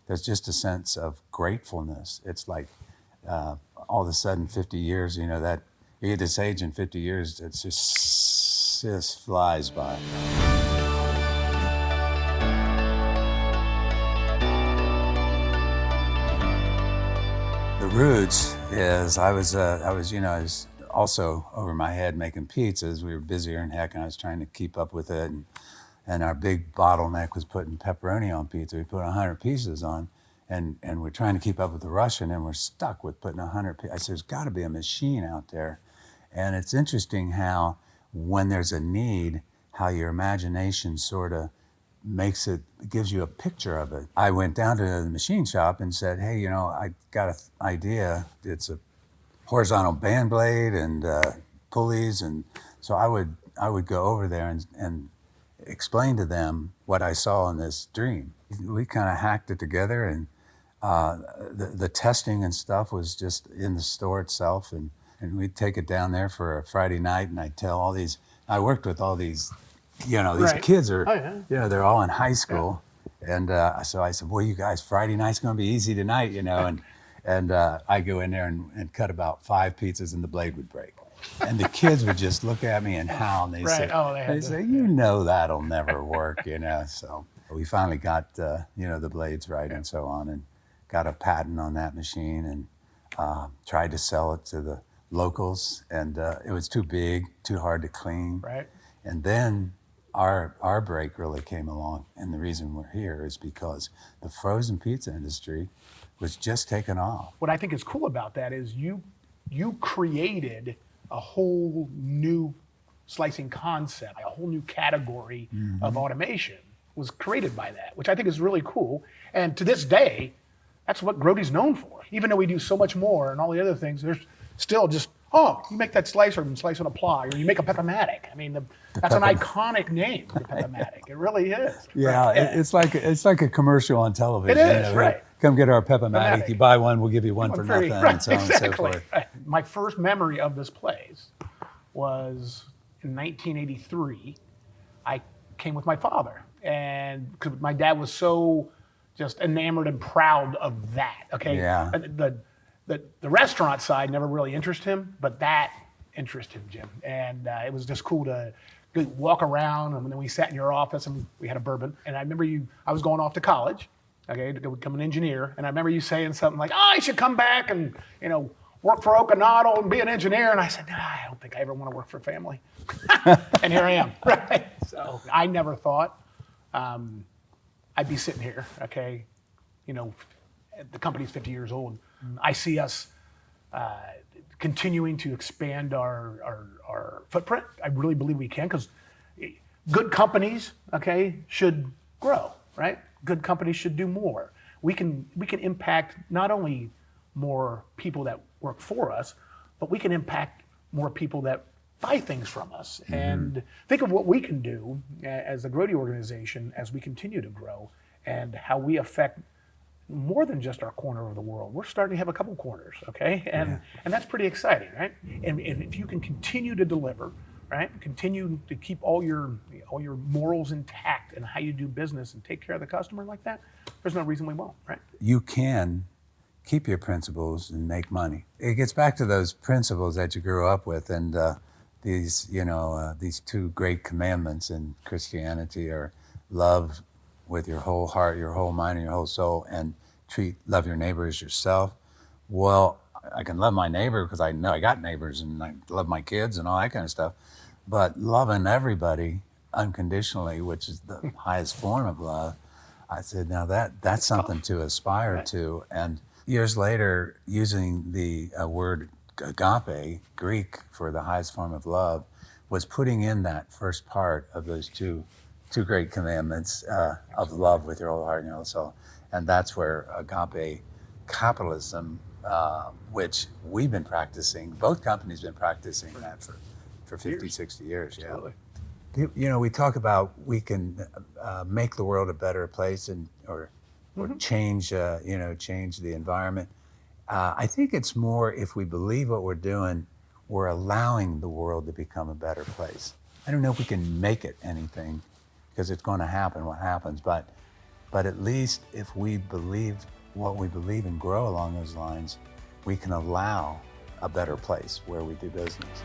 there's just a sense of gratefulness. It's like all of a sudden 50 years, that you get this age in 50 years, it just flies by. The roots is I was also over my head making pizzas. We were busier than heck, and I was trying to keep up with it. And our big bottleneck was putting pepperoni on pizza. We put 100 pieces on, and we're trying to keep up with the Russian, and we're stuck with putting 100 pieces. I said, there's got to be a machine out there. And it's interesting how when there's a need, how your imagination sort of gives you a picture of it. I went down to the machine shop and said, hey, I got an idea. It's a horizontal band blade and pulleys. And so I would go over there and explain to them what I saw in this dream. We kind of hacked it together, and the testing and stuff was just in the store itself. And we'd take it down there for a Friday night, and I'd tell all these, I worked with all these, these right. kids are, they're all in high school. Yeah. And so I said, well, you guys, Friday night's going to be easy tonight, and I go in there and cut about 5 pizzas, and the blade would break. And the kids would just look at me and howl, and they say, that'll never work, So we finally got, the blades right and so on, and got a patent on that machine, and tried to sell it to the locals, and it was too big, too hard to clean. Right. And then our break really came along, and the reason we're here is because the frozen pizza industry was just taking off. What I think is cool about that is you created a whole new slicing concept, a whole new category of automation was created by that, which I think is really cool. And to this day, that's what Grote's known for. Even though we do so much more and all the other things, there's still just, you make that slicer and slice on a ply, or you make a Peppamatic. I mean, that's an iconic name, the Peppamatic. It really is. Yeah, right? It's like a commercial on television. It is, right. Come get our Peppamatic. You buy one, we'll give you one for nothing, right, and so on and so forth. Right. My first memory of this place was in 1983. I came with my father, and because my dad was so just enamored and proud of that. Okay. Yeah. The restaurant side never really interested him, but that interested him, Jim. And it was just cool to walk around. And then we sat in your office and we had a bourbon. And I remember I was going off to college, okay, to become an engineer. And I remember you saying something like, I should come back and, work for Okinawa and be an engineer. And I said, I don't think I ever want to work for family. And here I am, right? So I never thought I'd be sitting here, okay, the company's 50 years old. I see us continuing to expand our footprint. I really believe we can, because good companies, okay, should grow, right? Good companies should do more. We can impact not only more people that work for us, but we can impact more people that buy things from us. Mm-hmm. And think of what we can do as the Grote organization as we continue to grow, and how we affect more than just our corner of the world. We're starting to have a couple corners, okay? And that's pretty exciting, right? And if you can continue to deliver, right? Continue to keep all your morals intact and how you do business and take care of the customer like that, there's no reason we won't, right? You can keep your principles and make money. It gets back to those principles that you grew up with, and these 2 great commandments in Christianity are love with your whole heart, your whole mind, and your whole soul, and love your neighbor as yourself. Well, I can love my neighbor because I know I got neighbors, and I love my kids and all that kind of stuff. But loving everybody unconditionally, which is the highest form of love, I said, now that's something to aspire to. And years later, using the word agape, Greek, for the highest form of love, was putting in that first part of those two great commandments of love with your whole heart and your whole soul. And that's where Agapé Capitalism, which we've been practicing, both companies been practicing that for 50, 60 years. Absolutely. Yeah. We talk about we can make the world a better place or change the environment. I think it's more, if we believe what we're doing, we're allowing the world to become a better place. I don't know if we can make it anything, because it's going to happen what happens, but But at least if we believe what we believe and grow along those lines, we can allow a better place where we do business.